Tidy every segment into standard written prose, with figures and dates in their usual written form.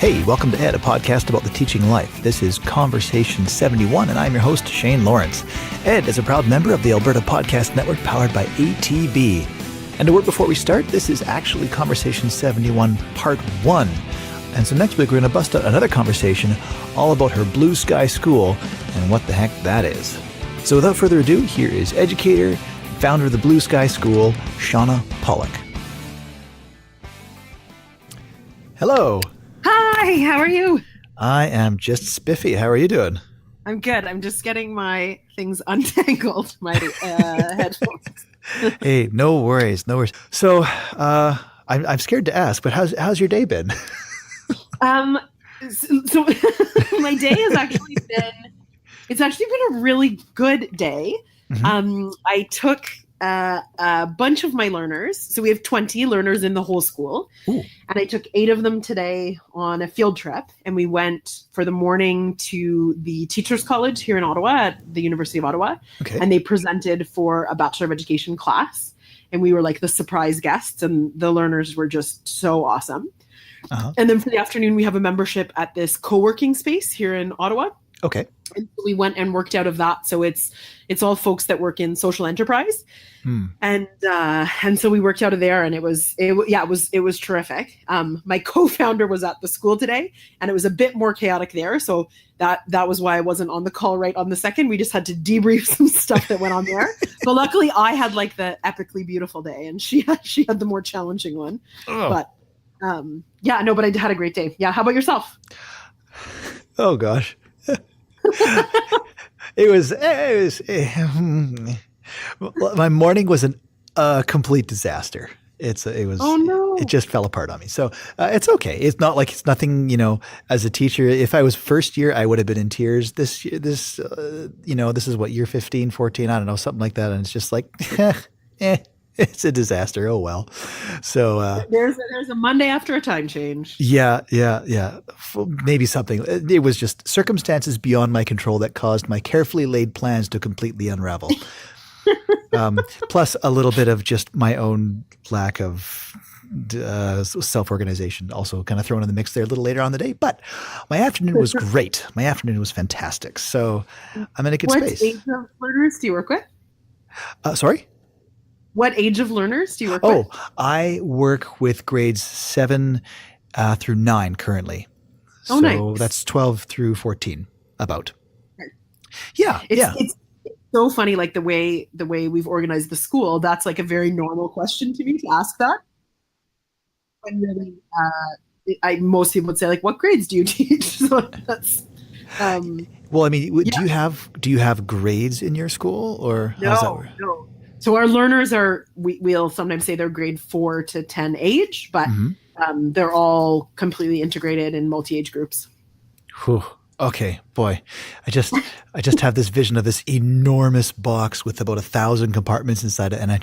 Hey, welcome to Ed, a podcast about the teaching life. This is Conversation 71, and I'm your host, Shane Lawrence. Ed is a proud member of the Alberta Podcast Network powered by ATB. And a word before we start, this is actually Conversation 71 Part 1. And so next week we're going to bust out another conversation all about her blue sky school and what the heck that is. So without further ado, here is educator, founder of the Blue Sky School, Shauna Pollock. Hello. Hi, how are you? I am just spiffy. How are you doing? I'm good. I'm just getting my things untangled, my headphones. Hey, no worries. So I'm scared to ask, but how's your day been? So my day has actually been a really good day. Mm-hmm. I took a bunch of my learners. So we have 20 learners in the whole school. Ooh. And I took 8 of them today on a field trip. And we went for the morning to the Teachers College here in Ottawa at the University of Ottawa. Okay. And they presented for a Bachelor of Education class. And we were like the surprise guests. And the learners were just so awesome. Uh-huh. And then for the afternoon, we have a membership at this co-working space here in Ottawa. Okay. And we went and worked out of that. So it's all folks that work in social enterprise. And so we worked out of there, and it was terrific. My co-founder was at the school today, and it was a bit more chaotic there. So that was why I wasn't on the call right on the second. We just had to debrief some stuff that went on there. But luckily I had like the epically beautiful day, and she had the more challenging one. Oh. But but I had a great day. Yeah. How about yourself? Oh gosh. It was my morning was a complete disaster. Oh no. It just fell apart on me. So it's okay. It's not like it's nothing, as a teacher. If I was first year, I would have been in tears. This year, this is what, year 15, 14, I don't know, something like that. And it's just like, it's a disaster. Oh, well. So there's a Monday after a time change. Yeah. Maybe something. It was just circumstances beyond my control that caused my carefully laid plans to completely unravel. Plus a little bit of just my own lack of self-organization also kind of thrown in the mix there a little later on in the day. But my afternoon was great. My afternoon was fantastic. So I'm in a good space. What age of learners do you work with? Sorry? What age of learners do you work with? I work with grades 7 through 9 currently. Oh, nice. So that's 12 through 14 about. Okay. Yeah. It's so funny, like the way we've organized the school. That's like a very normal question to me to ask that. And really, most people would say, like, what grades do you teach? So that's. Well, I mean, do you have grades in your school, or how's that work? No. So our learners we'll sometimes say they're grade 4 to 10 age, but they're all completely integrated in multi-age groups. Whew. Okay, boy, I just have this vision of this enormous box with about 1,000 compartments inside it, and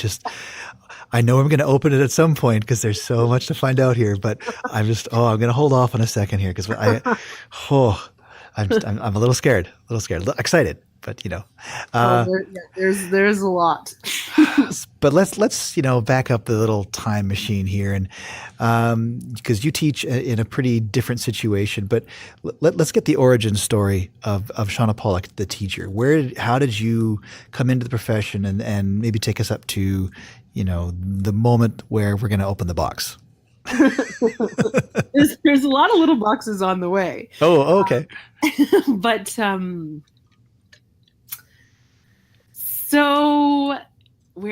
I know I'm going to open it at some point because there's so much to find out here. But I'm going to hold off on a second here because I'm a little scared, excited. But there's a lot. But let's back up the little time machine here, and because you teach in a pretty different situation. But let's get the origin story of Shauna Pollock, the teacher. How did you come into the profession, and maybe take us up to the moment where we're going to open the box. There's a lot of little boxes on the way. Oh, okay. But so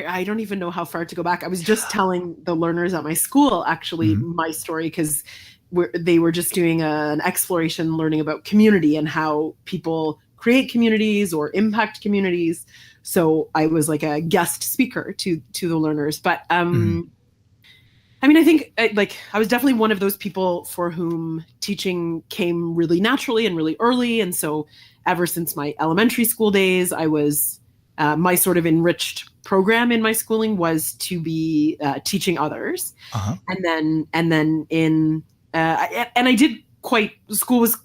I don't even know how far to go back. I was just telling the learners at my school, actually, my story, because they were just doing an exploration learning about community and how people create communities or impact communities. So I was like a guest speaker to the learners. But I mean, I think I was definitely one of those people for whom teaching came really naturally and really early. And so ever since my elementary school days, I was my sort of enriched program in my schooling was to be teaching others. Uh-huh. And then I did school was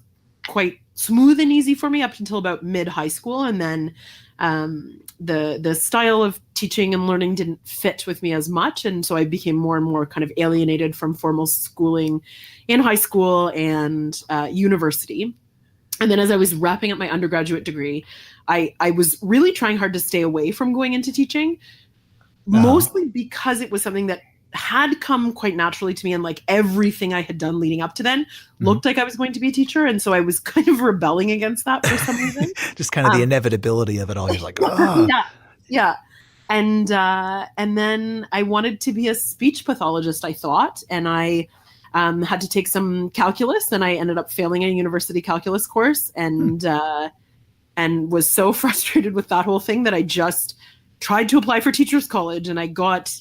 quite smooth and easy for me up until about mid high school. And then the style of teaching and learning didn't fit with me as much. And so I became more and more kind of alienated from formal schooling in high school and university. And then as I was wrapping up my undergraduate degree, I was really trying hard to stay away from going into teaching, mostly because it was something that had come quite naturally to me, and like everything I had done leading up to then looked like I was going to be a teacher. And so I was kind of rebelling against that for some reason. Just kind of the inevitability of it all. You're like, oh. Yeah. And then I wanted to be a speech pathologist, I thought. And I had to take some calculus, and I ended up failing a university calculus course, and was so frustrated with that whole thing that I just tried to apply for teachers college, and I got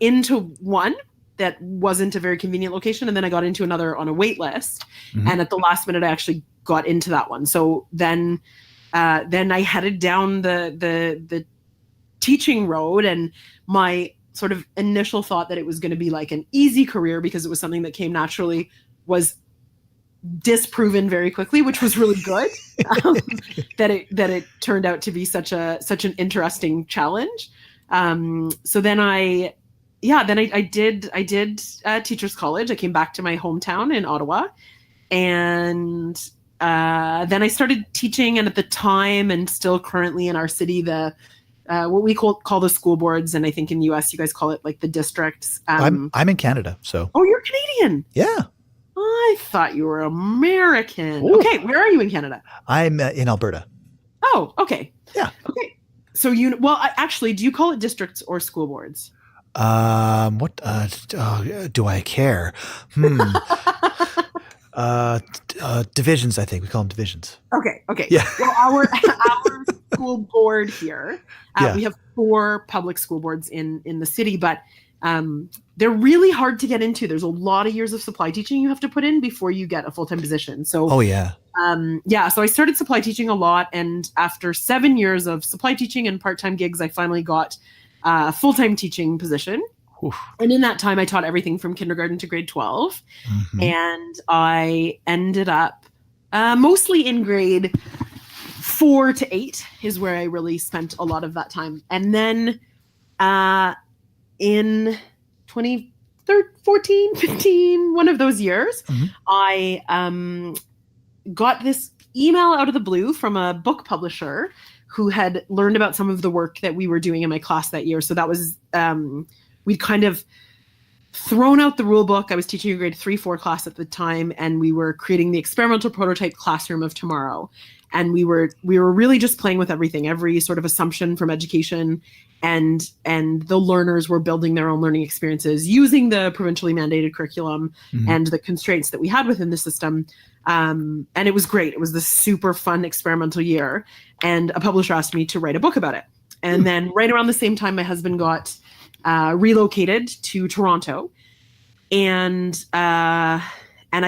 into one that wasn't a very convenient location. And then I got into another on a wait list. And at the last minute, I actually got into that one. So then I headed down the teaching road, and my sort of initial thought that it was going to be like an easy career because it was something that came naturally was disproven very quickly, which was really good. That it turned out to be such an interesting challenge. So then I did teachers college. I came back to my hometown in Ottawa, and then I started teaching. And at the time, and still currently in our city, the what we call the school boards, and I think in the US you guys call it like the districts. I'm in Canada, so. Oh, you're Canadian. Yeah. I thought you were American. Ooh. Okay, where are you in Canada? I'm in Alberta. Oh, okay. Yeah. Okay. So actually, do you call it districts or school boards? What do I care? Divisions, I think. We call them divisions. Okay. Yeah. Well, our school board here, we have 4 public school boards in the city, but they're really hard to get into. There's a lot of years of supply teaching you have to put in before you get a full-time position. So, so I started supply teaching a lot. And after 7 years of supply teaching and part-time gigs, I finally got a full-time teaching position. Oof. And in that time, I taught everything from kindergarten to grade 12. And I ended up mostly in grade 4 to 8 is where I really spent a lot of that time. And then in 2014, 15, one of those years, I got this email out of the blue from a book publisher who had learned about some of the work that we were doing in my class that year. So that was, we'd kind of thrown out the rule book. I was teaching a grade 3-4 class at the time, and we were creating the experimental prototype classroom of tomorrow. And we were really just playing with everything, every sort of assumption from education, and the learners were building their own learning experiences using the provincially mandated curriculum and the constraints that we had within the system. And it was great. It was this super fun experimental year. And a publisher asked me to write a book about it. And then right around the same time, my husband got relocated to Toronto. And I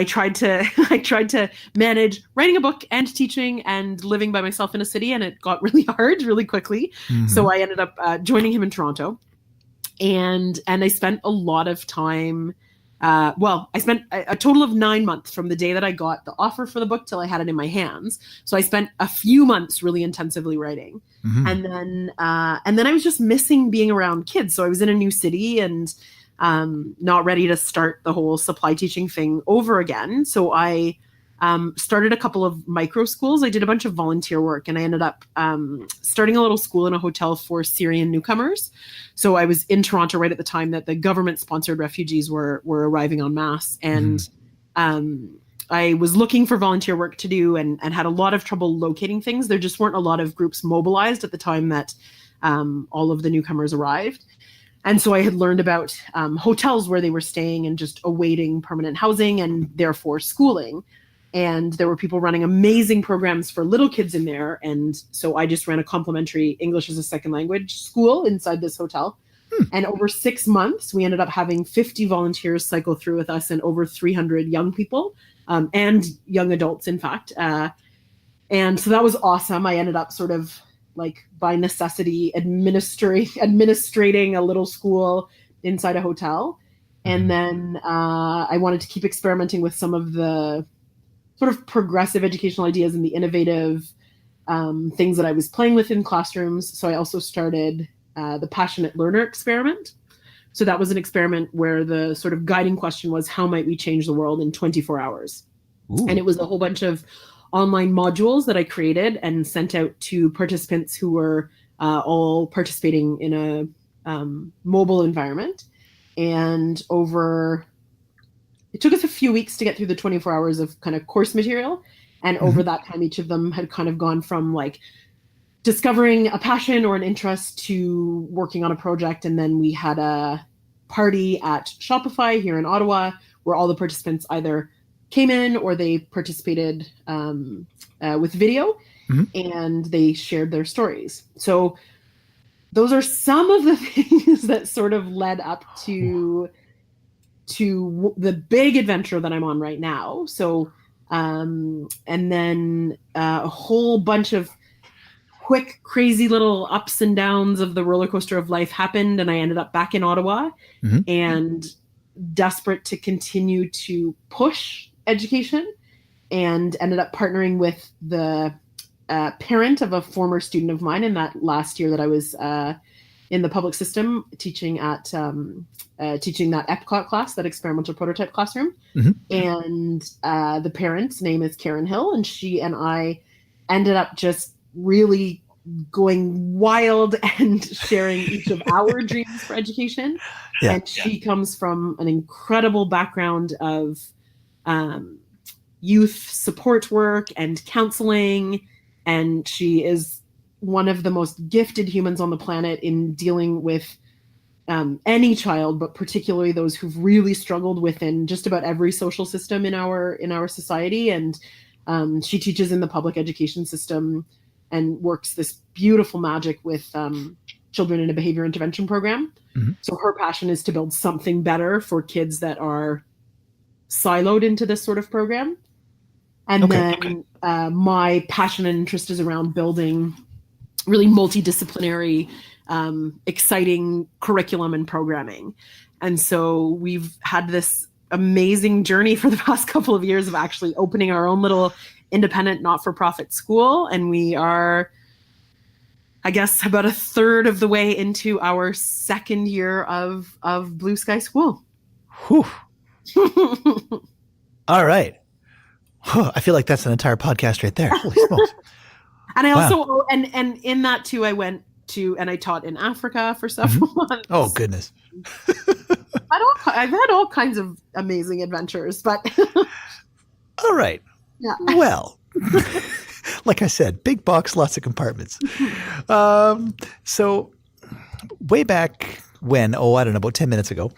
tried to manage writing a book and teaching and living by myself in a city, and it got really hard really quickly. So I ended up joining him in Toronto, and I spent a lot of time. I spent a total of 9 months from the day that I got the offer for the book till I had it in my hands. So I spent a few months really intensively writing, and then I was just missing being around kids. So I was in a new city and not ready to start the whole supply teaching thing over again. So I started a couple of micro schools. I did a bunch of volunteer work, and I ended up starting a little school in a hotel for Syrian newcomers. So I was in Toronto right at the time that the government-sponsored refugees were arriving en masse. And I was looking for volunteer work to do and had a lot of trouble locating things. There just weren't a lot of groups mobilized at the time that all of the newcomers arrived. And so I had learned about hotels where they were staying and just awaiting permanent housing and therefore schooling. And there were people running amazing programs for little kids in there. And so I just ran a complimentary English as a second language school inside this hotel. And over 6 months, we ended up having 50 volunteers cycle through with us and over 300 young people and young adults, in fact. And so that was awesome. I ended up sort of like by necessity administrating a little school inside a hotel. And then I wanted to keep experimenting with some of the sort of progressive educational ideas and the innovative things that I was playing with in classrooms. So I also started the Passionate Learner experiment. So that was an experiment where the sort of guiding question was, how might we change the world in 24 hours? Ooh. And it was a whole bunch of online modules that I created and sent out to participants who were all participating in a mobile environment. And it took us a few weeks to get through the 24 hours of kind of course material. And over that time, each of them had kind of gone from like discovering a passion or an interest to working on a project. And then we had a party at Shopify here in Ottawa where all the participants either came in or they participated with video and they shared their stories. So those are some of the things that sort of led up to the big adventure that I'm on right now. So, and then a whole bunch of quick, crazy little ups and downs of the roller coaster of life happened. And I ended up back in Ottawa and desperate to continue to push education, and ended up partnering with the parent of a former student of mine in that last year that I was in the public system teaching at teaching that Epcot class, that experimental prototype classroom. And the parent's name is Karen Hill, and she and I ended up just really going wild and sharing each of our dreams for education. And she comes from an incredible background of youth support work and counseling, and she is one of the most gifted humans on the planet in dealing with any child, but particularly those who've really struggled within just about every social system in our society. And she teaches in the public education system and works this beautiful magic with children in a behavior intervention program. So her passion is to build something better for kids that are siloed into this sort of program. And then my passion and interest is around building really multidisciplinary, exciting curriculum and programming. And so we've had this amazing journey for the past couple of years of actually opening our own little independent not-for-profit school. And we are, I guess, about a third of the way into our second year of Blue Sky School. Whew. All right. I feel like that's an entire podcast right there. Holy smokes. And I also, and in that too, I went to, and I taught in Africa for several months. Oh, goodness. I've had all kinds of amazing adventures, but. All right. Yeah. Well, like I said, big box, lots of compartments. So way back when, I don't know, about 10 minutes ago,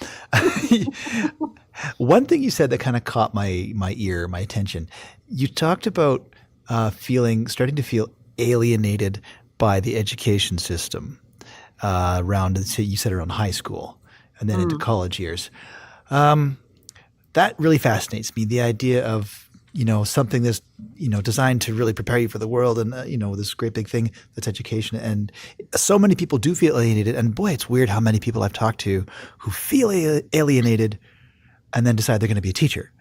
one thing you said that kind of caught my ear, my attention, you talked about starting to feel alienated by the education system around, you said around high school and then into college years. That really fascinates me, the idea of, something that's, designed to really prepare you for the world and, this great big thing that's education. And so many people do feel alienated. And boy, it's weird how many people I've talked to who feel alienated and then decide they're going to be a teacher.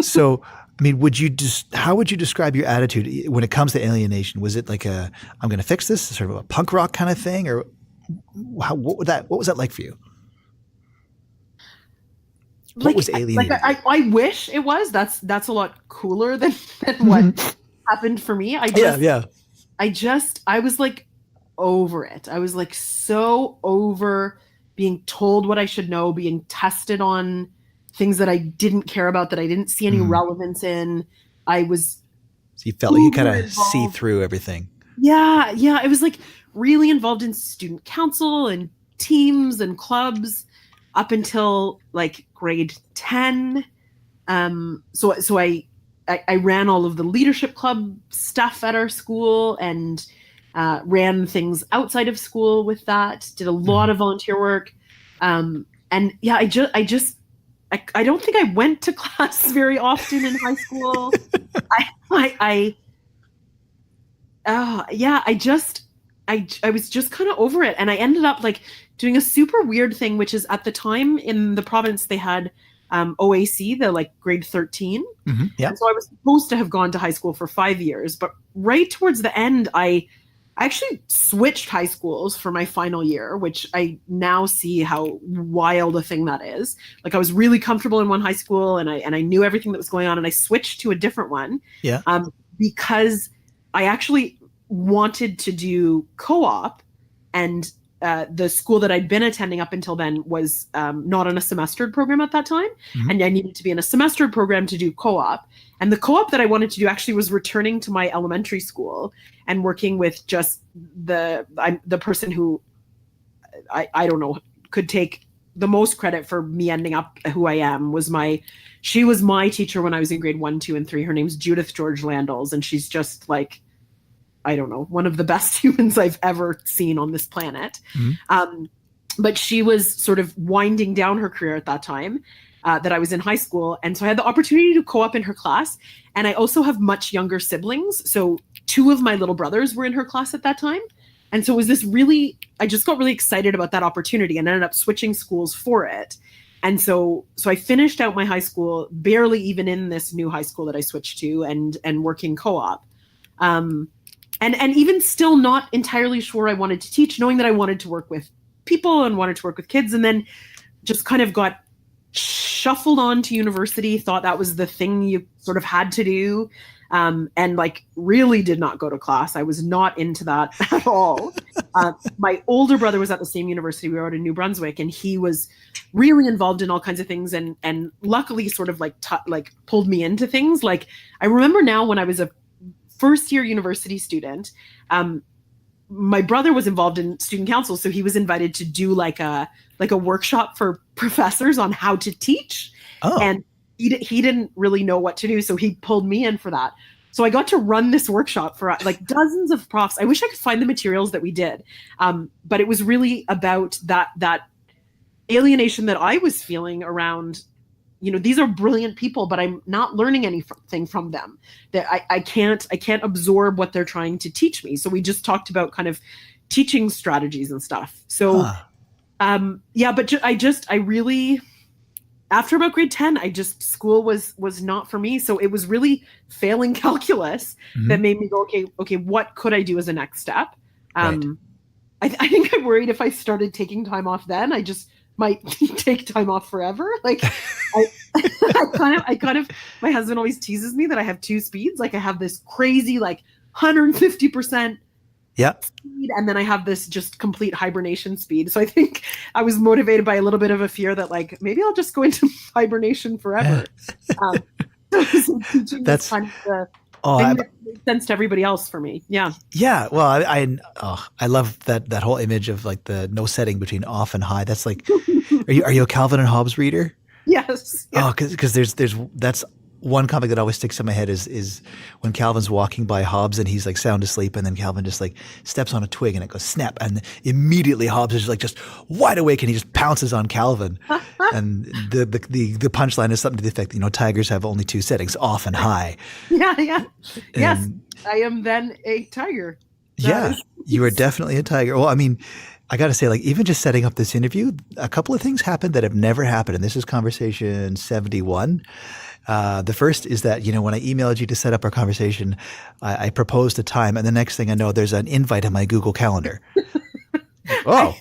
So, I mean, how would you describe your attitude when it comes to alienation? Was it like I'm going to fix this, sort of a punk rock kind of thing? Or what was that like for you? What was alienated? I wish it was. That's a lot cooler than what happened for me. I was like over it. I was like so over being told what I should know, being tested on things that I didn't care about, that I didn't see any relevance in. So you felt like you kind of see through everything. Yeah. I was like really involved in student council and teams and clubs up until like grade 10. So I ran all of the leadership club stuff at our school and ran things outside of school with that, did a lot of volunteer work. And yeah, I don't think I went to class very often in high school. I was just kind of over it. And I ended up like doing a super weird thing, which is at the time in the province, they had OAC, the like grade 13. Yeah. And so I was supposed to have gone to high school for 5 years, but right towards the end, I actually switched high schools for my final year, which I now see how wild a thing that is. Like I was really comfortable in one high school and I knew everything that was going on, and I switched to a different one. Yeah. Because I actually wanted to do co-op, and the school that I'd been attending up until then was not on a semestered program at that time. And I needed to be in a semestered program to do co-op. And the co-op that I wanted to do actually was returning to my elementary school and working with just the person who I don't know, could take the most credit for me ending up who I am. She was my teacher when I was in grade 1, 2, and 3. Her name's Judith George Landals, and she's just like, I don't know, one of the best humans I've ever seen on this planet. But she was sort of winding down her career at that time that I was in high school. And so I had the opportunity to co-op in her class. And I also have much younger siblings. So 2 of my little brothers were in her class at that time. And so it was I just got really excited about that opportunity and ended up switching schools for it. And so I finished out my high school, barely even in this new high school that I switched to, and working co-op. And even still not entirely sure I wanted to teach, knowing that I wanted to work with people and wanted to work with kids, and then just kind of got shuffled on to university, thought that was the thing you sort of had to do, and like really did not go to class. I was not into that at all. My older brother was at the same university. We were out in New Brunswick, and he was really involved in all kinds of things, and luckily sort of like pulled me into things. Like I remember now when I was a first year university student, my brother was involved in student council. So he was invited to do like a workshop for professors on how to teach. Oh. And he didn't really know what to do. So he pulled me in for that. So I got to run this workshop for like dozens of profs. I wish I could find the materials that we did. But it was really about that alienation that I was feeling around, these are brilliant people, but I'm not learning anything from them. That I can't absorb what they're trying to teach me. So we just talked about kind of teaching strategies and stuff. So, but I really, after about grade 10, school was not for me. So it was really failing calculus that made me go, okay, what could I do as a next step? Right. I think I worried if I started taking time off then, I just might take time off forever. Like I kind of, my husband always teases me that I have 2 speeds. Like I have this crazy, like 150% speed, and then I have this just complete hibernation speed. So I think I was motivated by a little bit of a fear that like, maybe I'll just go into hibernation forever. So teaching that's kind of the thing that makes sense to everybody else for me. Yeah. Yeah. Well, I love that whole image of like the no setting between off and high. That's like, are you a Calvin and Hobbes reader? Yes. Oh, because there's that's one comic that always sticks in my head is when Calvin's walking by Hobbes and he's like sound asleep, and then Calvin just like steps on a twig and it goes snap, and immediately Hobbes is like just wide awake and he just pounces on Calvin. And the punchline is something to the effect, tigers have only 2 settings, off and high. Yeah. Yes, I am then a tiger. You are definitely a tiger. Well, I mean, I got to say, like, even just setting up this interview, a couple of things happened that have never happened. And this is conversation 71. The first is that, when I emailed you to set up our conversation, I proposed a time, and the next thing I know, there's an invite in my Google Calendar. Oh,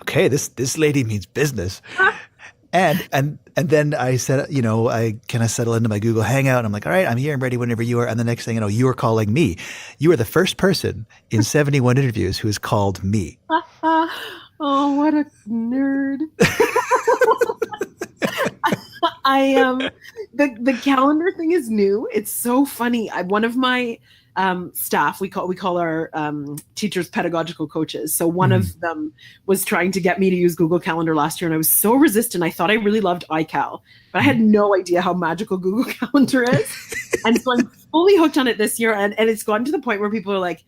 okay, this lady means business. And then I said, I kind of settle into my Google Hangout, and I'm like, all right, I'm here, I'm ready whenever you are. And the next thing you know, you are calling me. You are the first person in 71 interviews who has called me. Oh, what a nerd. The calendar thing is new. It's so funny. One of my staff, we call our teachers pedagogical coaches. So one of them was trying to get me to use Google Calendar last year, and I was so resistant. I thought I really loved iCal, but I had no idea how magical Google Calendar is. And so I'm fully hooked on it this year, and it's gotten to the point where people are like,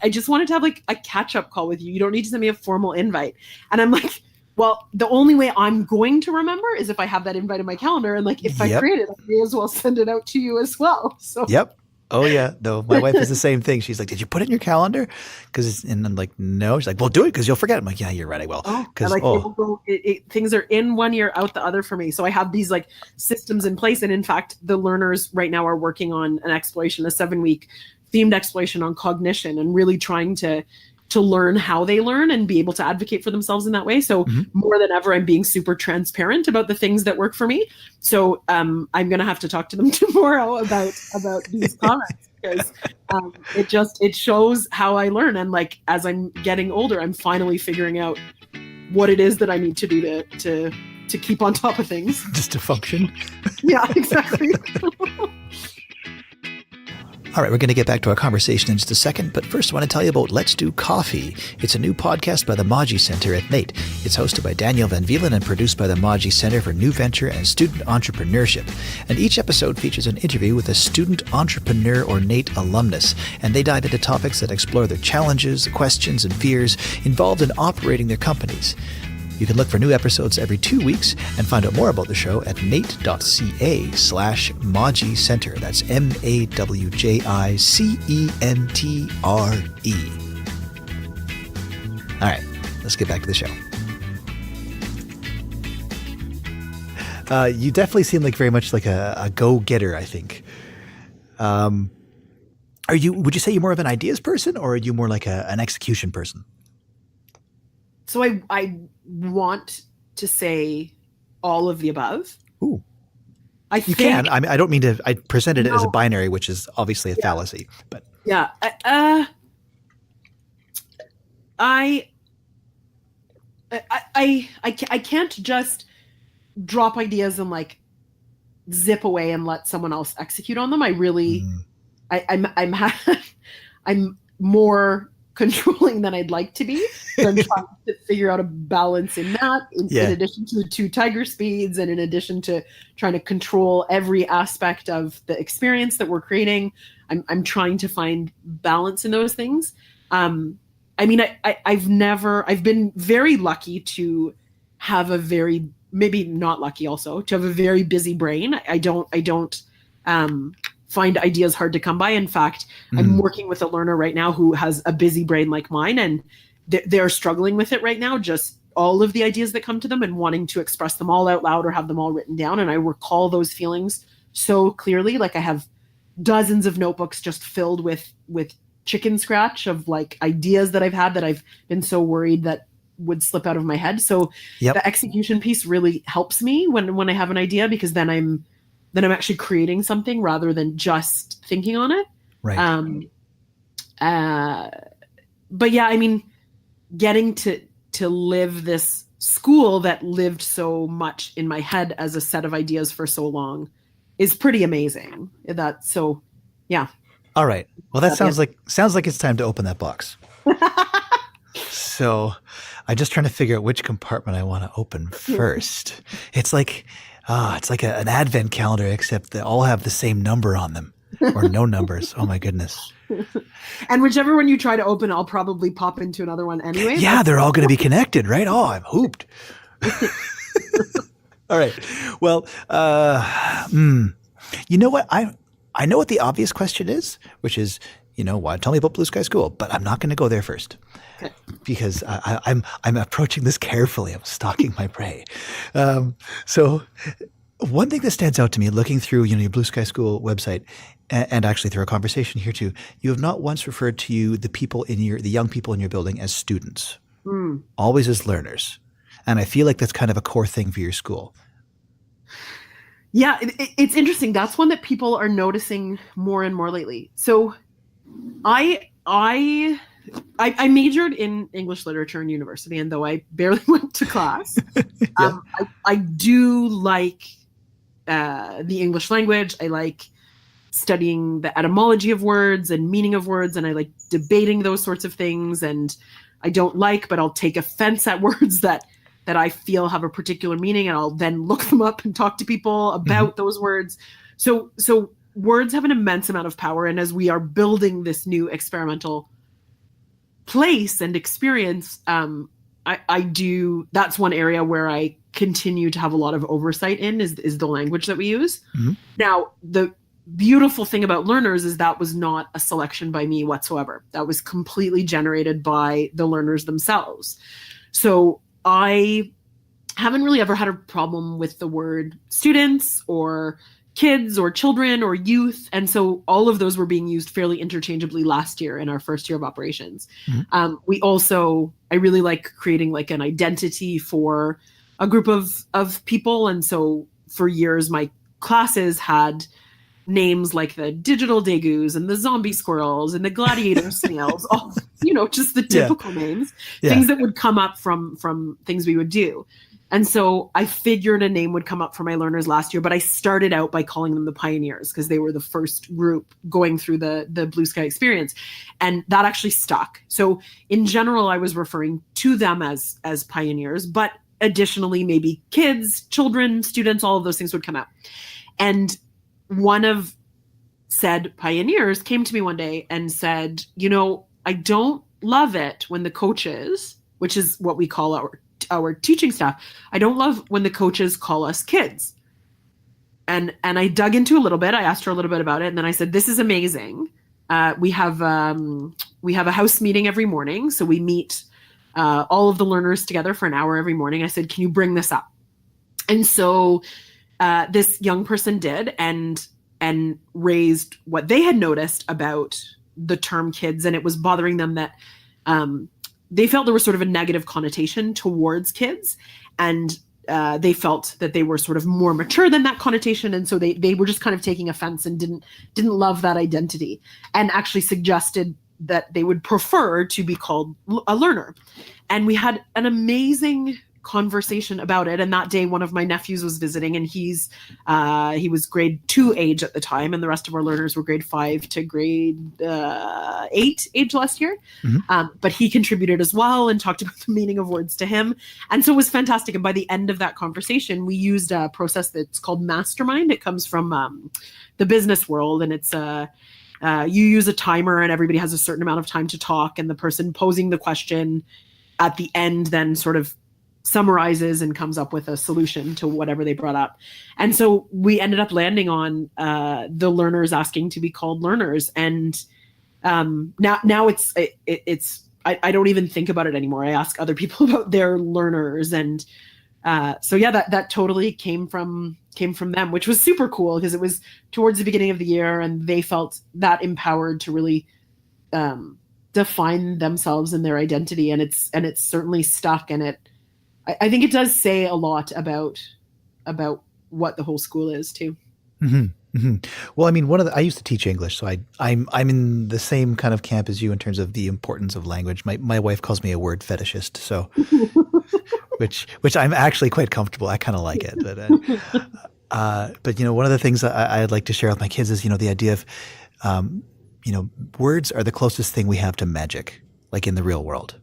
I just wanted to have like a catch-up call with you. You don't need to send me a formal invite. And I'm like, well, the only way I'm going to remember is if I have that invite in my calendar. And like, if I create it, I may as well send it out to you as well. So Yep. Oh yeah, no. My wife is the same thing. She's like, "Did you put it in your calendar?" And I'm like, "No." She's like, "Well, do it because you'll forget." I'm like, "Yeah, you're right. I will." Oh, I Because like it will go. Things are in one ear, out the other for me. So I have these like systems in place, and in fact, the learners right now are working on an exploration, a 7-week themed exploration on cognition, and really trying to learn how they learn and be able to advocate for themselves in that way. So more than ever, I'm being super transparent about the things that work for me. So I'm going to have to talk to them tomorrow about these comments, because it shows how I learn. And like, as I'm getting older, I'm finally figuring out what it is that I need to do to keep on top of things. just to function. Yeah, exactly. All right, we're going to get back to our conversation in just a second, but first I want to tell you about Let's Do Coffee. It's a new podcast by the Maji Center at NAIT. It's hosted by Daniel Van Vielen and produced by the Maji Center for New Venture and Student Entrepreneurship. And each episode features an interview with a student entrepreneur or NAIT alumnus, and they dive into topics that explore their challenges, questions, and fears involved in operating their companies. You can look for new episodes every 2 weeks and find out more about the show at nate.ca/Maji Center. That's MAWJICENTRE. All right, let's get back to the show. You definitely seem like very much like a go-getter, I think. Would you say you're more of an ideas person, or are you more like an execution person? So I want to say all of the above. Ooh. You can. I mean, I don't mean to. I presented it as a binary, which is obviously a fallacy. But yeah, I can't just drop ideas and like zip away and let someone else execute on them. I really, I'm more controlling than I'd like to be. So I'm trying to figure out a balance in that, in addition to the 2 tiger speeds, and in addition to trying to control every aspect of the experience that we're creating. I'm trying to find balance in those things. I mean, I've been very lucky to have a very, maybe not lucky also, to have a very busy brain. I don't find ideas hard to come by. In fact, I'm working with a learner right now who has a busy brain like mine, and they're struggling with it right now, just all of the ideas that come to them and wanting to express them all out loud or have them all written down. And I recall those feelings so clearly. Like I have dozens of notebooks just filled with chicken scratch of like ideas that I've had that I've been so worried that would slip out of my head. So the execution piece really helps me when I have an idea, because then I'm actually creating something rather than just thinking on it. Right. But yeah, I mean, getting to live this school that lived so much in my head as a set of ideas for so long is pretty amazing. Yeah. All right. Well, that sounds like it's time to open that box. So I'm just trying to figure out which compartment I want to open first. It's like an advent calendar, except they all have the same number on them, or no numbers. Oh my goodness. And whichever one you try to open, I'll probably pop into another one anyway. Yeah, they're all going to be connected, right? Oh, I'm hooped. All right. Well, you know what? I know what the obvious question is, which is, why? Tell me about Blue Sky School, but I'm not going to go there first. Okay. Because I'm approaching this carefully. I'm stalking my prey. So one thing that stands out to me looking through your Blue Sky School website, and actually through our conversation here too, you have not once referred to the young people in your building as students, always as learners. And I feel like that's kind of a core thing for your school. Yeah, it's interesting. That's one that people are noticing more and more lately. So I majored in English literature in university, and though I barely went to class, I do like the English language. I like studying the etymology of words and meaning of words, and I like debating those sorts of things. And I don't like, but I'll take offense at words that I feel have a particular meaning, and I'll then look them up and talk to people about those words. So words have an immense amount of power, and as we are building this new experimental place and experience, that's one area where I continue to have a lot of oversight in is the language that we use. Now, beautiful thing about learners is that was not a selection by me whatsoever. That was completely generated by the learners themselves. So I haven't really ever had a problem with the word students or kids or children or youth. And so all of those were being used fairly interchangeably last year in our first year of operations. I really like creating like an identity for a group of people. And so for years, my classes had names like the digital degus and the zombie squirrels and the gladiator snails, all, just the typical names, things that would come up from things we would do. And so I figured a name would come up for my learners last year, but I started out by calling them the pioneers because they were the first group going through the Blue Sky experience. And that actually stuck. So in general, I was referring to them as pioneers, but additionally, maybe kids, children, students, all of those things would come out. And one of said pioneers came to me one day and said, I don't love it when the coaches, which is what we call our teaching staff, I don't love when the coaches call us kids. And I dug into a little bit. I asked her a little bit about it. And then I said, this is amazing. We have a house meeting every morning. So we meet all of the learners together for an hour every morning. I said, can you bring this up? And so this young person did and raised what they had noticed about the term kids. And it was bothering them that they felt there was sort of a negative connotation towards kids. And they felt that they were sort of more mature than that connotation. And so they were just kind of taking offense and didn't love that identity, and actually suggested that they would prefer to be called a learner. And we had an amazing conversation about it. And that day, one of my nephews was visiting, and he was grade 2 age at the time, and the rest of our learners were grade 5 to grade 8 age last year. But he contributed as well and talked about the meaning of words to him. And so it was fantastic. And by the end of that conversation, we used a process that's called Mastermind. It comes from the business world, and it's you use a timer, and everybody has a certain amount of time to talk, and the person posing the question at the end then sort of summarizes and comes up with a solution to whatever they brought up. And so we ended up landing on the learners asking to be called learners. And now it's I don't even think about it anymore. I ask other people about their learners. And so yeah, that totally came from them, which was super cool because it was towards the beginning of the year, and they felt that empowered to really define themselves and their identity. And it's certainly stuck. And I think it does say a lot about what the whole school is too. Mm-hmm. Mm-hmm. Well, I mean, I used to teach English, so I'm in the same kind of camp as you in terms of the importance of language. My wife calls me a word fetishist, so which I'm actually quite comfortable. I kind of like it, but one of the things I'd like to share with my kids is the idea of words are the closest thing we have to magic, like in the real world,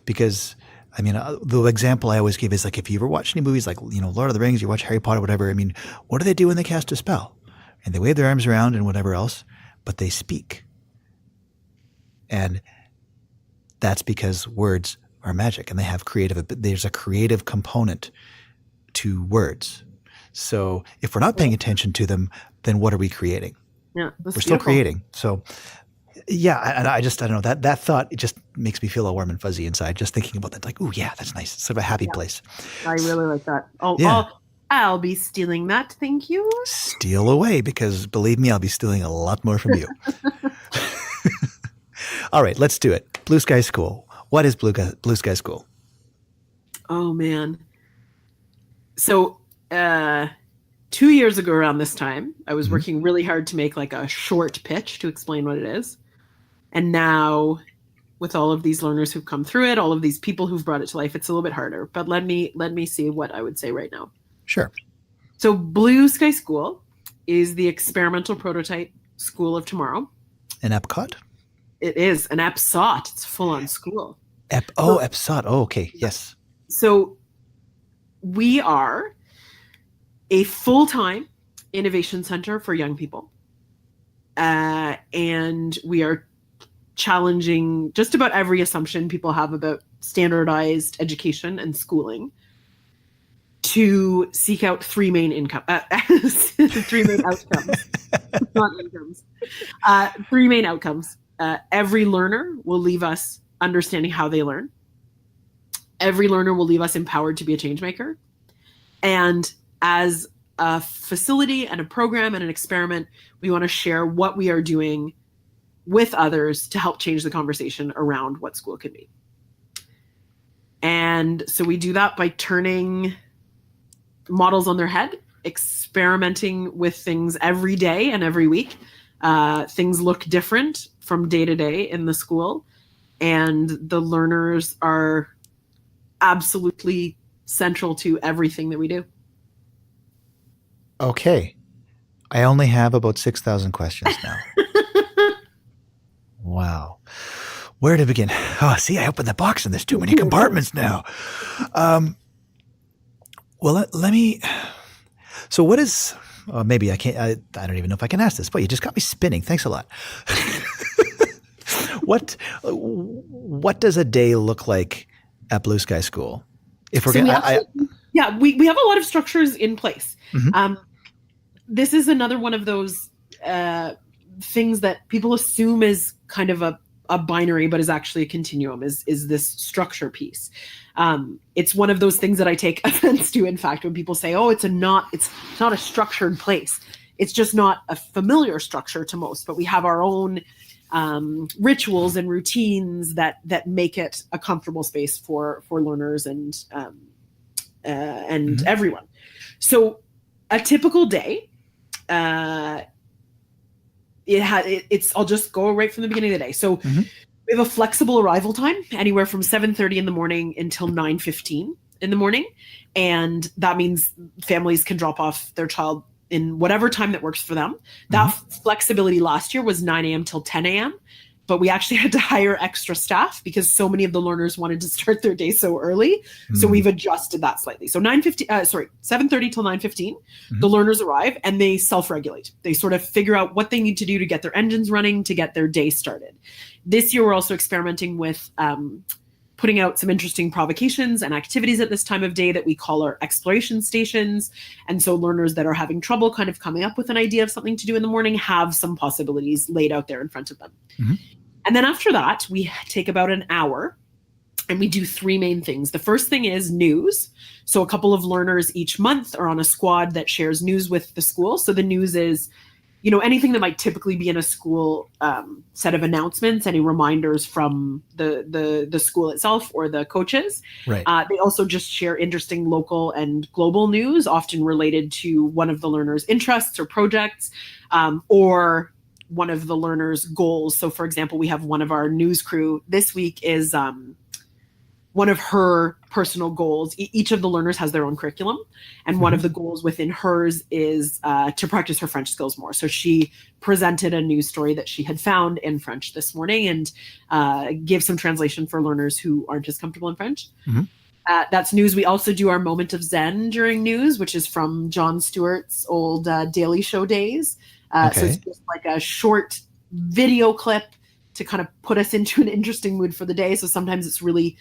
because. I mean, the example I always give is like if you ever watch any movies like, Lord of the Rings, you watch Harry Potter, whatever. I mean, what do they do when they cast a spell? And they wave their arms around and whatever else, but they speak. And that's because words are magic, and they have there's a creative component to words. So if we're not paying attention to them, then what are we creating? Yeah, we're still creating. So yeah, and I don't know, that thought, it just makes me feel all warm and fuzzy inside just thinking about that. Like, oh yeah, that's nice. It's sort of a happy place. I really like that. I'll be stealing that. Thank you. Steal away, because believe me, I'll be stealing a lot more from you. All right, let's do it. Blue Sky School. What is Blue Sky School? Oh man. So 2 years ago around this time, I was working really hard to make like a short pitch to explain what it is. And now with all of these learners who've come through it, all of these people who've brought it to life, it's a little bit harder. But let me see what I would say right now. Sure. So Blue Sky School is the experimental prototype school of tomorrow. An Epcot? It is an EPSOT. It's a full-on school. EPSOT. Oh, okay. Yes. So we are a full-time innovation center for young people. And we are challenging just about every assumption people have about standardized education and schooling to seek out three main three main outcomes, not incomes. Three main outcomes. Every learner will leave us understanding how they learn. Every learner will leave us empowered to be a change maker. And as a facility and a program and an experiment, we want to share what we are doing with others to help change the conversation around what school could be. And so we do that by turning models on their head, experimenting with things every day and every week. Things look different from day to day in the school, and the learners are absolutely central to everything that we do. Okay. I only have about 6,000 questions now. Wow. Where to begin? Oh, see, I opened the box and there's too many compartments now. Well, let me, so what is, maybe I can't, I don't even know if I can ask this, but you just got me spinning. Thanks a lot. What does a day look like at Blue Sky School? If we're going to, we have a lot of structures in place. Mm-hmm. This is another one of those things that people assume is kind of a binary, but is actually a continuum, is this structure piece. It's one of those things that I take offense to, in fact, when people say, oh, it's not a structured place. It's just not a familiar structure to most, but we have our own rituals and routines that make it a comfortable space for learners and mm-hmm. everyone. So a typical day, I'll just go right from the beginning of the day. So mm-hmm. we have a flexible arrival time, anywhere from 7:30 in the morning until 9:15 in the morning. And that means families can drop off their child in whatever time that works for them. That mm-hmm. flexibility last year was 9 a.m. till 10 a.m. But we actually had to hire extra staff because so many of the learners wanted to start their day so early. Mm-hmm. So we've adjusted that slightly. So 7:30 till 9:15, mm-hmm. the learners arrive and they self-regulate. They sort of figure out what they need to do to get their engines running, to get their day started. This year, we're also experimenting with putting out some interesting provocations and activities at this time of day that we call our exploration stations. And so learners that are having trouble kind of coming up with an idea of something to do in the morning have some possibilities laid out there in front of them. Mm-hmm. And then after that, we take about an hour and we do three main things. The first thing is news. So a couple of learners each month are on a squad that shares news with the school. So the news is, anything that might typically be in a school set of announcements, any reminders from the school itself or the coaches. Right. They also just share interesting local and global news, often related to one of the learners' interests or projects, or one of the learners' goals. So for example, we have one of our news crew this week is one of her personal goals. Each of the learners has their own curriculum. And mm-hmm. one of the goals within hers is to practice her French skills more. So she presented a news story that she had found in French this morning and gave some translation for learners who aren't as comfortable in French. Mm-hmm. That's news. We also do our moment of Zen during news, which is from Jon Stewart's old Daily Show days. Okay. So it's just like a short video clip to kind of put us into an interesting mood for the day. So sometimes it's really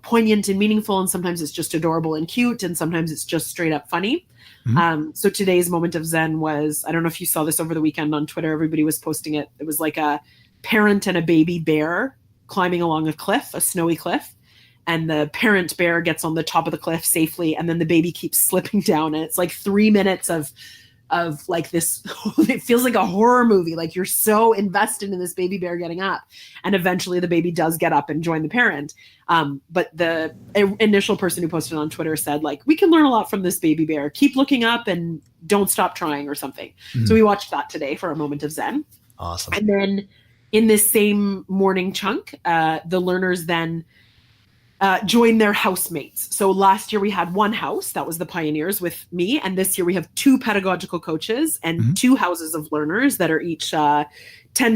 poignant and meaningful, and sometimes it's just adorable and cute, and sometimes it's just straight up funny. Mm-hmm. So today's moment of Zen was, I don't know if you saw this over the weekend on Twitter, everybody was posting it. It was like a parent and a baby bear climbing along a cliff, a snowy cliff. And the parent bear gets on the top of the cliff safely, and then the baby keeps slipping down. And it's like 3 minutes of like this, it feels like a horror movie. Like you're so invested in this baby bear getting up, and eventually the baby does get up and join the parent. But the initial person who posted on Twitter said, like, we can learn a lot from this baby bear. Keep looking up and don't stop trying, or something. Mm-hmm. So we watched that today for a moment of Zen. Awesome. And then in this same morning chunk, the learners then join their housemates. So last year we had one house, that was the pioneers with me. And this year we have two pedagogical coaches and mm-hmm. two houses of learners that are each 10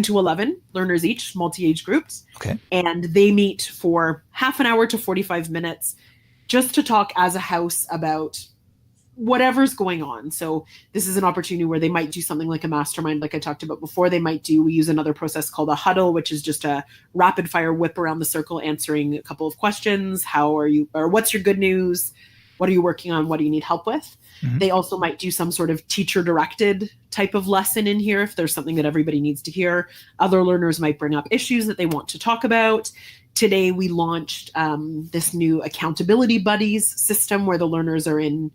to 11 learners each, multi-age groups. Okay. And they meet for half an hour to 45 minutes just to talk as a house about whatever's going on. So this is an opportunity where they might do something like a mastermind, like I talked about before. We use another process called a huddle, which is just a rapid fire whip around the circle, answering a couple of questions. How are you, or what's your good news? What are you working on? What do you need help with? Mhm. They also might do some sort of teacher-directed type of lesson in here if there's something that everybody needs to hear. Other learners might bring up issues that they want to talk about. Today, we launched this new accountability buddies system where the learners are in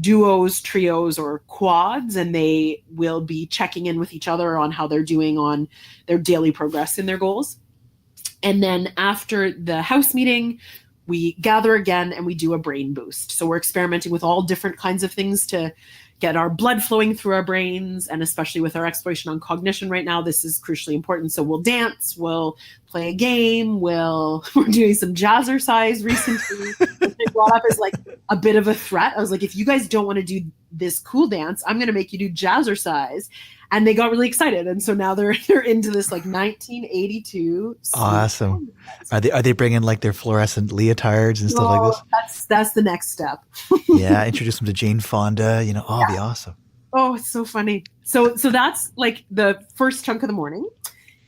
duos, trios, or quads, and they will be checking in with each other on how they're doing on their daily progress in their goals. And then after the house meeting, we gather again and we do a brain boost. So we're experimenting with all different kinds of things to get our blood flowing through our brains. And especially with our exploration on cognition right now, this is crucially important. So we'll dance, we'll play a game, we're doing some jazzercise recently. Which I brought up as like a bit of a threat. I was like, if you guys don't want to do this cool dance, I'm going to make you do jazzercise. And they got really excited. And so now they're into this like 1982. Awesome. Are they bringing like their fluorescent leotards and stuff like this? That's the next step. Yeah. Introduce them to Jane Fonda, it'd be awesome. Oh, it's so funny. So that's like the first chunk of the morning.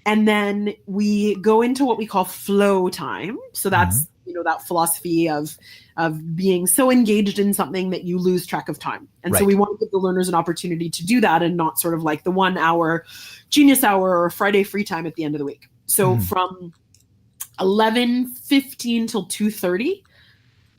And then we go into what we call flow time. So that's, that philosophy of being so engaged in something that you lose track of time. And so we want to give the learners an opportunity to do that and not sort of like the 1 hour genius hour or Friday free time at the end of the week. So from 11:15 till 2:30,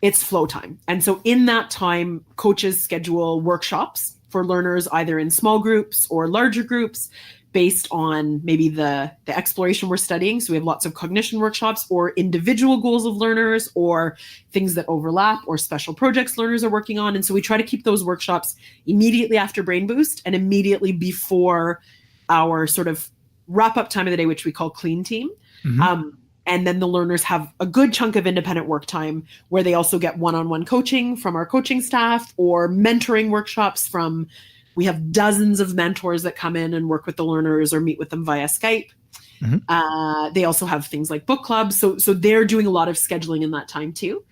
it's flow time. And so in that time, coaches schedule workshops for learners either in small groups or larger groups based on maybe the exploration we're studying. So we have lots of cognition workshops or individual goals of learners or things that overlap or special projects learners are working on. And so we try to keep those workshops immediately after Brain Boost and immediately before our sort of wrap up time of the day, which we call clean team. And then the learners have a good chunk of independent work time where they also get one-on-one coaching from our coaching staff or mentoring workshops we have dozens of mentors that come in and work with the learners or meet with them via Skype. They also have things like book clubs. So they're doing a lot of scheduling in that time too.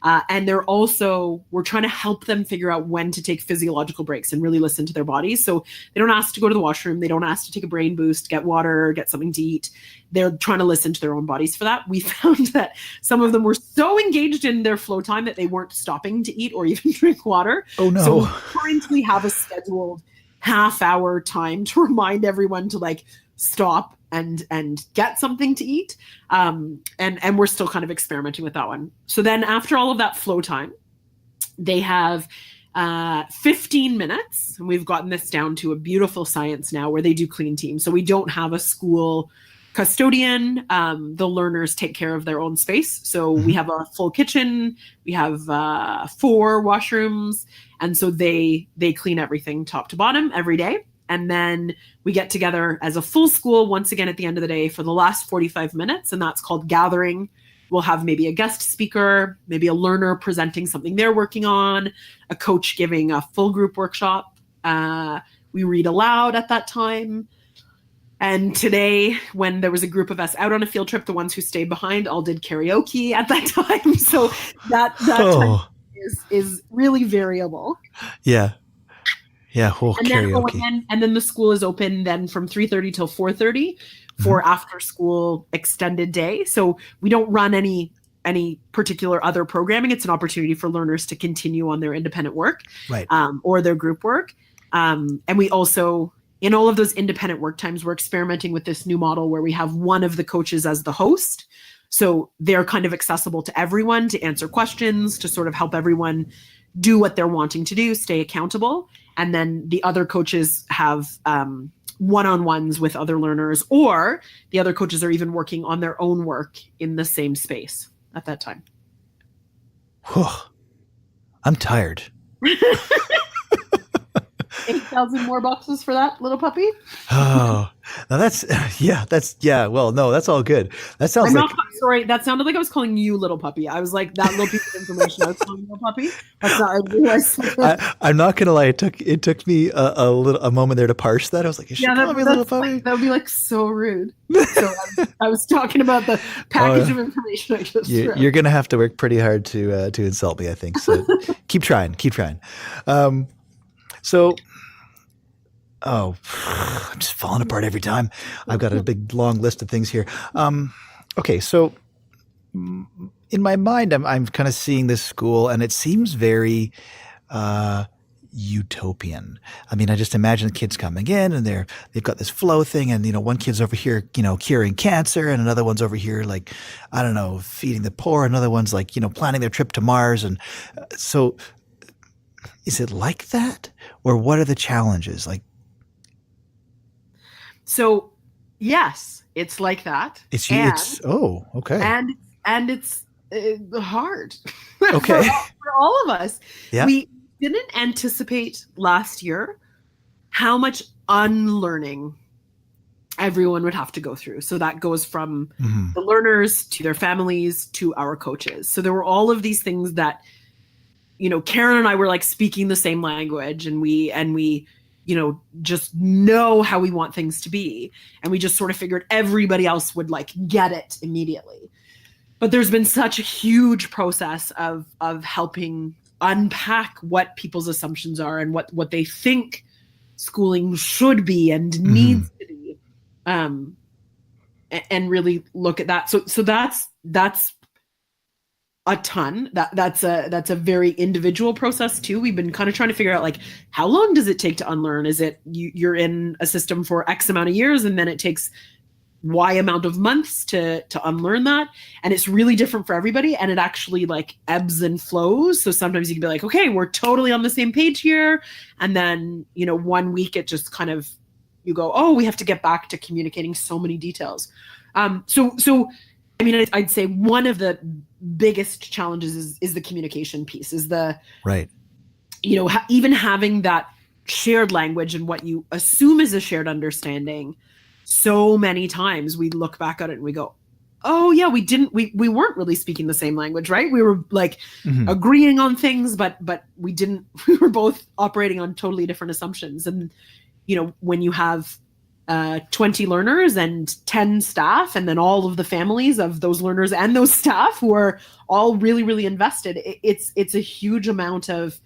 And we're trying to help them figure out when to take physiological breaks and really listen to their bodies. So they don't ask to go to the washroom. They don't ask to take a brain boost, get water, get something to eat. They're trying to listen to their own bodies for that. We found that some of them were so engaged in their flow time that they weren't stopping to eat or even drink water. Oh no. So we currently have a scheduled half-hour time to remind everyone to like stop and get something to eat. And we're still kind of experimenting with that one. So then after all of that flow time, they have 15 minutes, and we've gotten this down to a beautiful science now where they do clean team. So we don't have a school custodian. The learners take care of their own space. So we have a full kitchen. We have 4 washrooms. And so they clean everything top to bottom every day. And then we get together as a full school once again at the end of the day for the last 45 minutes. And that's called gathering. We'll have maybe a guest speaker, maybe a learner presenting something they're working on, a coach giving a full group workshop. We read aloud at that time. And today, when there was a group of us out on a field trip, the ones who stayed behind all did karaoke at that time. So that time is really variable. Yeah. Yeah, whole and karaoke. And then the school is open then from 3:30 till 4:30 for after school extended day. So we don't run any particular other programming. It's an opportunity for learners to continue on their independent work, right, or their group work. And we also, in all of those independent work times, we're experimenting with this new model where we have one of the coaches as the host. So they're kind of accessible to everyone to answer questions, to sort of help everyone do what they're wanting to do, stay accountable. And then the other coaches have one-on-ones with other learners, or the other coaches are even working on their own work in the same space at that time. Whew. I'm tired. 8,000 more boxes for that little puppy. Oh, now that's well, no, that's all good. That sounds sorry. That sounded like I was calling you little puppy. I was like, that little piece of information I was calling you little puppy. That's not. I'm not gonna lie. It took me a moment there to parse that. I was like, is she calling me little puppy? That would be like so rude. So I was talking about the package of information I just threw. You're gonna have to work pretty hard to insult me, I think. So keep trying. So. Oh, I'm just falling apart every time. I've got a big long list of things here. Okay, so in my mind, I'm kind of seeing this school, and it seems very utopian. I mean, I just imagine the kids coming in, and they've got this flow thing, and one kid's over here, curing cancer, and another one's over here, like, I don't know, feeding the poor. Another one's like, planning their trip to Mars, and so is it like that, or what are the challenges? Like, so yes, it's like that. Oh, okay. And it's hard Okay. for all of us. Yeah. We didn't anticipate last year how much unlearning everyone would have to go through. So that goes from the learners to their families to our coaches. So there were all of these things that, Karen and I were like speaking the same language, and we just know how we want things to be. And we just sort of figured everybody else would like get it immediately. But there's been such a huge process of helping unpack what people's assumptions are and what they think schooling should be and needs to be, and really look at that. So that's a ton. That's a very individual process too. We've been kind of trying to figure out, like, how long does it take to unlearn? Is it you're in a system for X amount of years, and then it takes Y amount of months to unlearn that? And it's really different for everybody, and it actually like ebbs and flows. So sometimes you can be like, okay, we're totally on the same page here, and then 1 week it just kind of, you go, oh, we have to get back to communicating so many details. So I mean, I'd say one of the biggest challenges is the communication piece, is the right, even having that shared language and what you assume is a shared understanding. So many times we look back at it and we go, oh yeah, we weren't really speaking the same language, right? We were like agreeing on things, but we were both operating on totally different assumptions. And, when you have 20 learners and 10 staff, and then all of the families of those learners and those staff who are all really, really invested, it's a huge amount of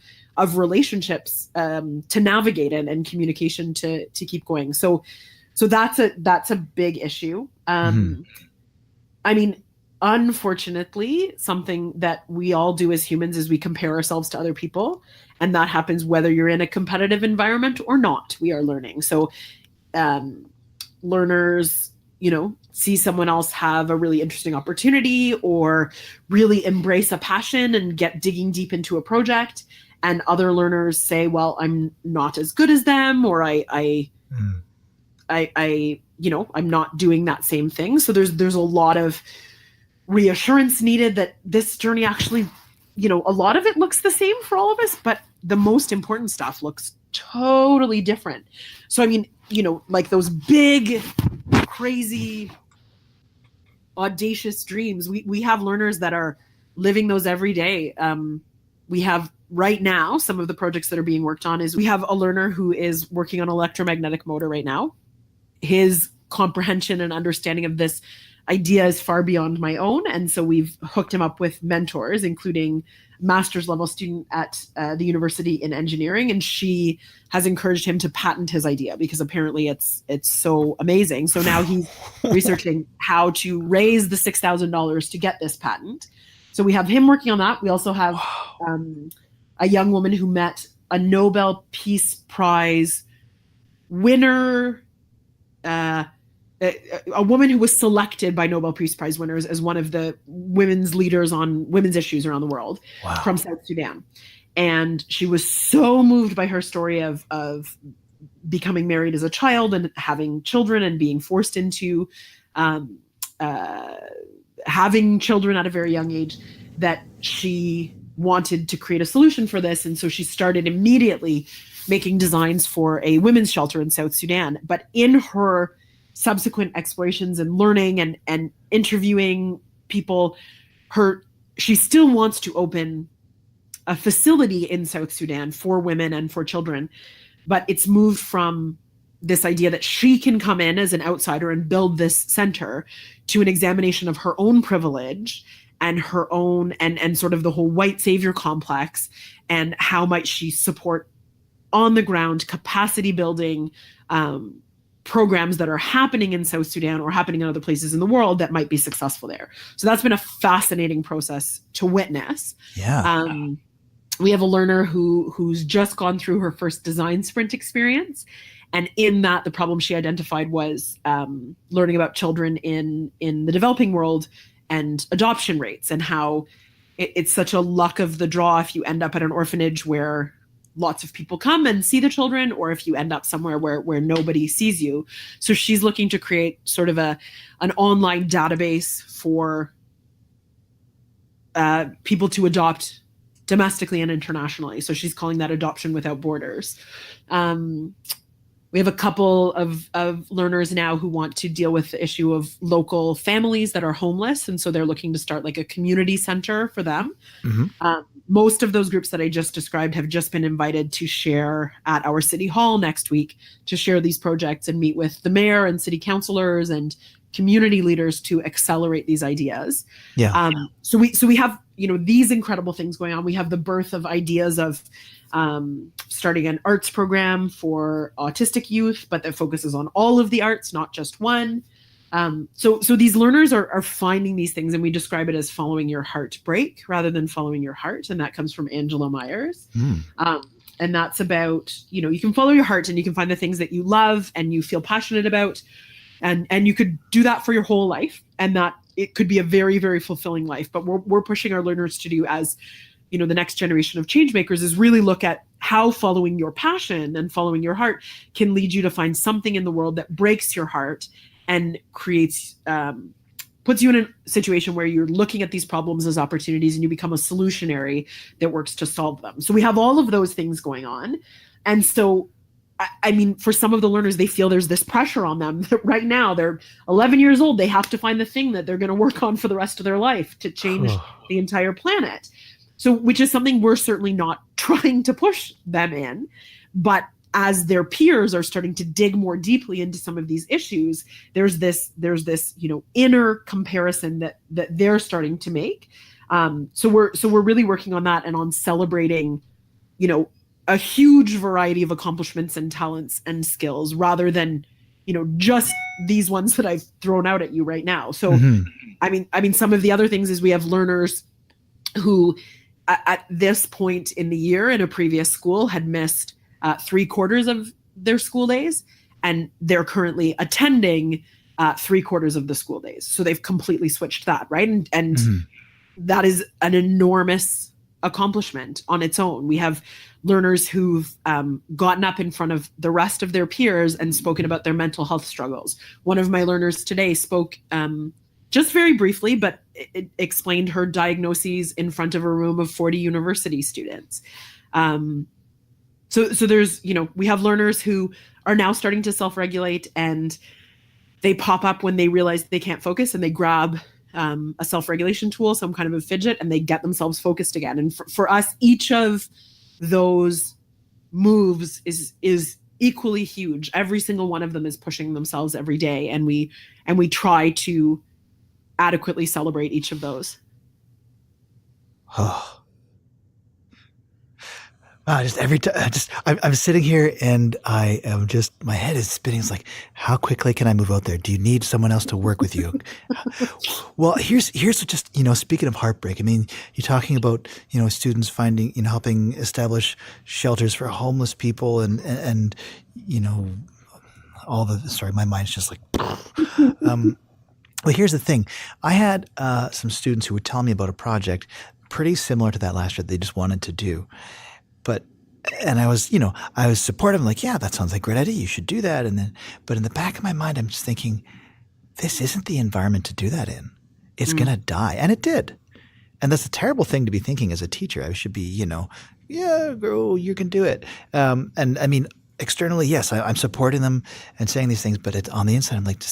relationships to navigate and communication to keep going. So that's a big issue. I mean, unfortunately, something that we all do as humans is we compare ourselves to other people, and that happens whether you're in a competitive environment or not. We are learning. So learners, see someone else have a really interesting opportunity or really embrace a passion and get digging deep into a project, and other learners say, well, I'm not as good as them, or I'm not doing that same thing. So there's a lot of reassurance needed that this journey actually, a lot of it looks the same for all of us, but the most important stuff looks totally different. So, I mean, like those big, crazy, audacious dreams, we have learners that are living those every day. We have right now, some of the projects that are being worked on is we have a learner who is working on electromagnetic motor right now. His comprehension and understanding of this idea is far beyond my own. And so we've hooked him up with mentors, including master's level student at the university in engineering. And she has encouraged him to patent his idea because apparently it's so amazing. So now he's researching how to raise the $6,000 to get this patent. So we have him working on that. We also have a young woman who met a Nobel Peace Prize winner, a woman who was selected by Nobel Peace Prize winners as one of the women's leaders on women's issues around the world from South Sudan. And she was so moved by her story of becoming married as a child and having children and being forced into having children at a very young age that she wanted to create a solution for this. And so she started immediately making designs for a women's shelter in South Sudan. But in her subsequent explorations and learning and interviewing people, she still wants to open a facility in South Sudan for women and for children. But it's moved from this idea that she can come in as an outsider and build this center to an examination of her own privilege and her own and sort of the whole white savior complex, and how might she support on the ground capacity building programs that are happening in South Sudan or happening in other places in the world that might be successful there. So that's been a fascinating process to witness. Yeah. We have a learner who's just gone through her first design sprint experience. And in that, the problem she identified was learning about children in the developing world and adoption rates, and how it's such a luck of the draw if you end up at an orphanage where lots of people come and see the children, or if you end up somewhere where nobody sees you. So she's looking to create sort of an online database for people to adopt domestically and internationally. So she's calling that Adoption Without Borders. We have a couple of learners now who want to deal with the issue of local families that are homeless. And so they're looking to start like a community center for them. Mm-hmm. Most of those groups that I just described have just been invited to share at our city hall next week, to share these projects and meet with the mayor and city councilors and community leaders to accelerate these ideas. Yeah. So we have, these incredible things going on. We have the birth of ideas of starting an arts program for autistic youth, but that focuses on all of the arts, not just one. So these learners are finding these things, and we describe it as following your heartbreak rather than following your heart. And that comes from Angela Myers. And that's about, you can follow your heart and you can find the things that you love and you feel passionate about. And you could do that for your whole life, and that it could be a very, very fulfilling life. But we're pushing our learners to do, as the next generation of change makers, is really look at how following your passion and following your heart can lead you to find something in the world that breaks your heart and creates, puts you in a situation where you're looking at these problems as opportunities and you become a solutionary that works to solve them. So we have all of those things going on. And so, I mean, for some of the learners, they feel there's this pressure on them that right now they're 11 years old. They have to find the thing that they're going to work on for the rest of their life to change the entire planet. So, which is something we're certainly not trying to push them in. But as their peers are starting to dig more deeply into some of these issues, there's this inner comparison that they're starting to make. So we're really working on that and on celebrating, a huge variety of accomplishments and talents and skills, rather than, just these ones that I've thrown out at you right now. So, I mean, some of the other things is we have learners who at this point in the year in a previous school had missed 3/4 of their school days, and they're currently attending 3/4 of the school days. So they've completely switched that, right? And that is an enormous accomplishment on its own. We have learners who've gotten up in front of the rest of their peers and spoken about their mental health struggles. One of my learners today spoke just very briefly, but it explained her diagnoses in front of a room of 40 university students. So there's, we have learners who are now starting to self-regulate, and they pop up when they realize they can't focus, and they grab a self-regulation tool, some kind of a fidget, and they get themselves focused again. And for us, each of those moves is equally huge. Every single one of them is pushing themselves every day, and we try to adequately celebrate each of those. Oh. Wow, just every time, I'm sitting here and I am just, my head is spinning. It's like, how quickly can I move out there? Do you need someone else to work with you? Well, here's just, speaking of heartbreak, I mean, you're talking about, students finding, helping establish shelters for homeless people and sorry, my mind's just like, well, here's the thing. I had some students who would tell me about a project pretty similar to that last year that they just wanted to do. And I was supportive. I'm like, yeah, that sounds like a great idea. You should do that. But in the back of my mind, I'm just thinking, this isn't the environment to do that in. It's going to die. And it did. And that's a terrible thing to be thinking as a teacher. I should be, yeah, girl, you can do it. And I mean, externally, yes, I'm supporting them and saying these things, but it's on the inside, I'm like,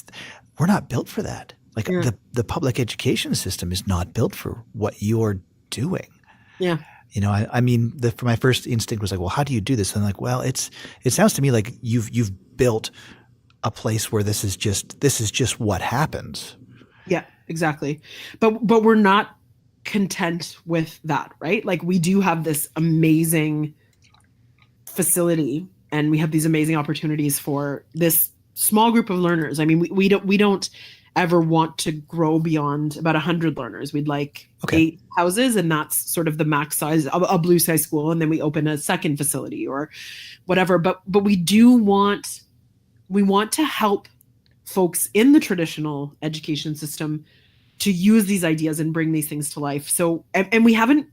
we're not built for that. Like the public education system is not built for what you're doing. Yeah. I mean, for my first instinct was like, well, how do you do this? And I'm like, well, it sounds to me like you've built a place where this is just what happens. Yeah, exactly. But we're not content with that, right? Like, we do have this amazing facility and we have these amazing opportunities for this small group of learners. I mean, we don't ever want to grow beyond about 100 learners. We'd like 8 houses, and that's sort of the max size of a blue sky school. And then we open a second facility or whatever. But we want to help folks in the traditional education system to use these ideas and bring these things to life. So, and we haven't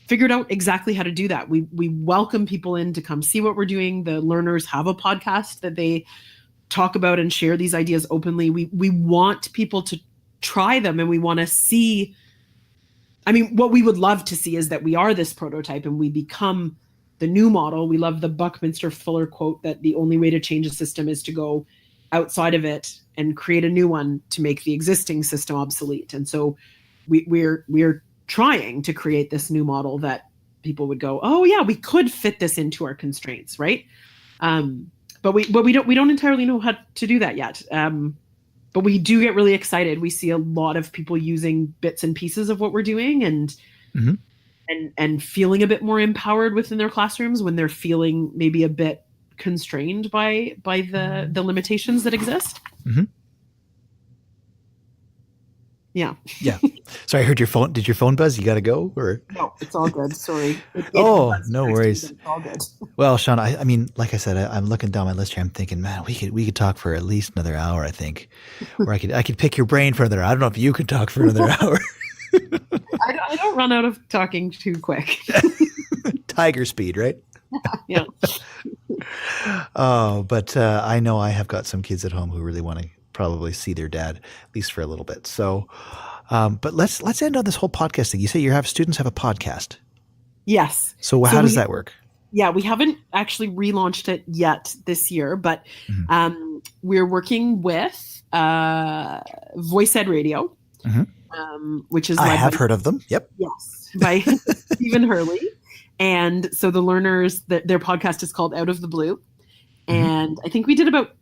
figured out exactly how to do that. We welcome people in to come see what we're doing. The learners have a podcast that they talk about and share these ideas openly. We want people to try them, and we want to see, I mean, what we would love to see is that we are this prototype and we become the new model. We love the Buckminster Fuller quote that the only way to change a system is to go outside of it and create a new one to make the existing system obsolete. And so we're trying to create this new model that people would go, oh yeah, we could fit this into our constraints, right? But we don't entirely know how to do that yet. But we do get really excited. We see a lot of people using bits and pieces of what we're doing and feeling a bit more empowered within their classrooms when they're feeling maybe a bit constrained by the limitations that exist. Mm-hmm. Yeah. Sorry, I heard your phone. Did your phone buzz? You got to go, or? No, it's all good. Sorry. No worries. It's all good. Well, Shauna, I mean, like I said, I'm looking down my list here. I'm thinking, man, we could talk for at least another hour, I think. Or I could pick your brain for another hour. I don't know if you could talk for another hour. I don't run out of talking too quick. Tiger speed, right? Yeah. But I know I have got some kids at home who really want to probably see their dad, at least for a little bit. So, but let's end on this whole podcast thing. You say students have a podcast. Yes. So how does that work? Yeah, we haven't actually relaunched it yet this year, but we're working with Voice Ed Radio, which is I have heard of them. Yep. Yes, by Stephen Hurley. And so the learners, their podcast is called Out of the Blue. And I think we did about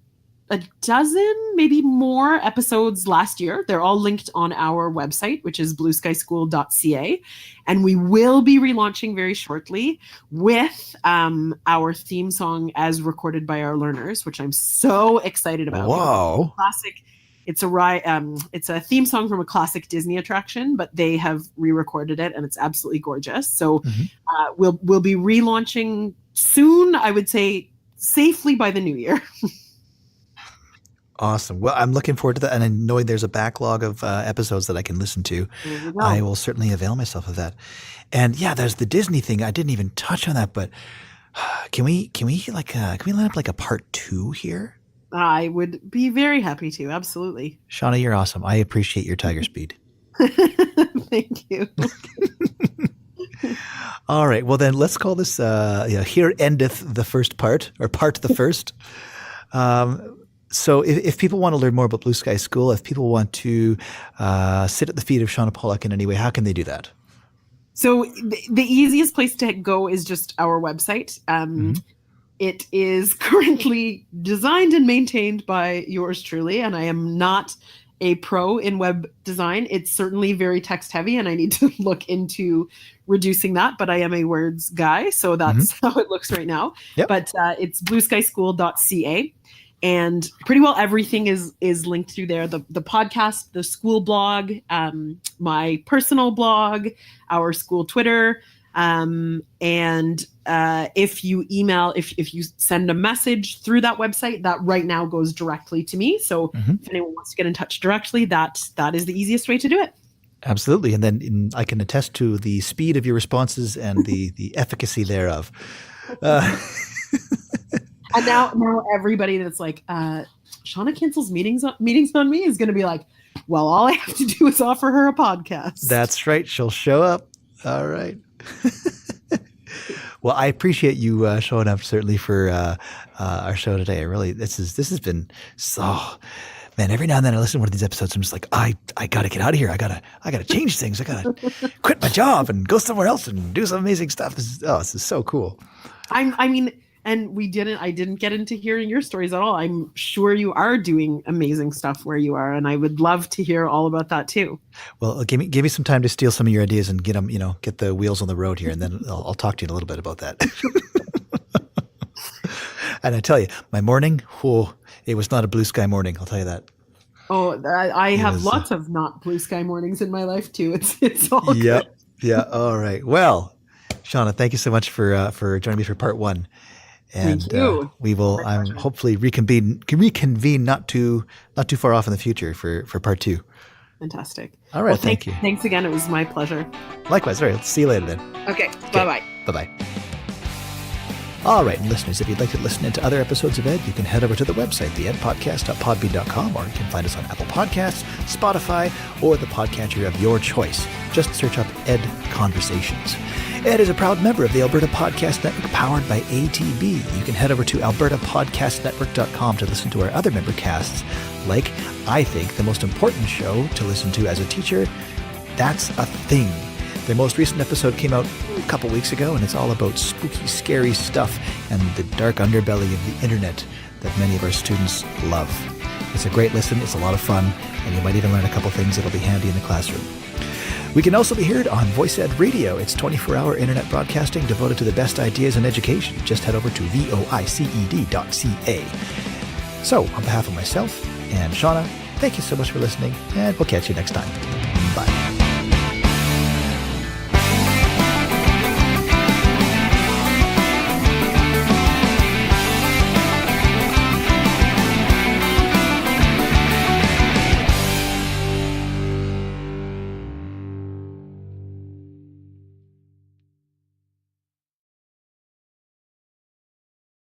a dozen, maybe more episodes last year. They're all linked on our website, which is blueskyschool.ca. And we will be relaunching very shortly with our theme song as recorded by our learners, which I'm so excited about. Wow. Classic. It's a theme song from a classic Disney attraction, but they have re-recorded it and it's absolutely gorgeous. So we'll be relaunching soon, I would say safely by the new year. Awesome. Well, I'm looking forward to that. And knowing there's a backlog of episodes that I can listen to, I will certainly avail myself of that. And yeah, there's the Disney thing. I didn't even touch on that, but can we line up like a part 2 here? I would be very happy to. Absolutely. Shauna, you're awesome. I appreciate your tiger speed. Thank you. All right. Well, then let's call this, here endeth the first part, or part the first. So if people want to learn more about Blue Sky School, if people want to sit at the feet of Shauna Pollock in any way, how can they do that? So the easiest place to go is just our website. It is currently designed and maintained by yours truly, and I am not a pro in web design. It's certainly very text heavy, and I need to look into reducing that, but I am a words guy, so that's how it looks right now. Yep. But it's blueskyschool.ca. And pretty well everything is linked through there. The podcast, the school blog, my personal blog, our school Twitter. And if you email, if you send a message through that website, that right now goes directly to me. So if anyone wants to get in touch directly, that is the easiest way to do it. Absolutely. And then I can attest to the speed of your responses and the efficacy thereof. And now everybody that's like, Shauna cancels meetings on me is going to be like, well, all I have to do is offer her a podcast. That's right. She'll show up. All right. Well, I appreciate you showing up certainly for our show today. I really, this has been so, man, every now and then I listen to one of these episodes. I'm just like, I got to get out of here. I got to change things. I got to quit my job and go somewhere else and do some amazing stuff. This is so cool. I mean, and I didn't get into hearing your stories at all. I'm sure you are doing amazing stuff where you are, and I would love to hear all about that too. Well, give me some time to steal some of your ideas and get them, get the wheels on the road here, and then I'll talk to you in a little bit about that. And I tell you, my morning, It was not a blue sky morning, I'll tell you that. Oh, I have lots of not blue sky mornings in my life too. It's all good. Yeah. All right. Well, Shauna, thank you so much for joining me for part 1. And Thank you. we will hopefully reconvene not too far off in the future for part 2. Fantastic. All right. Thank you. Thanks again. It was my pleasure. Likewise. All right. Let's see you later then. Okay. Bye-bye. Bye-bye. All right, and listeners, if you'd like to listen into other episodes of Ed, you can head over to the website, theedpodcast.podbean.com, or you can find us on Apple Podcasts, Spotify, or the podcatcher of your choice. Just search up Ed Conversations. Ed is a proud member of the Alberta Podcast Network, powered by ATB. You can head over to albertapodcastnetwork.com to listen to our other member casts, like, I think, the most important show to listen to as a teacher, That's a Thing. Their most recent episode came out a couple weeks ago, and it's all about spooky, scary stuff and the dark underbelly of the internet that many of our students love. It's a great listen, it's a lot of fun, and you might even learn a couple things that'll be handy in the classroom. We can also be heard on Voice Ed Radio. It's 24-hour internet broadcasting devoted to the best ideas in education. Just head over to voiced.ca. So, on behalf of myself and Shauna, thank you so much for listening, and we'll catch you next time.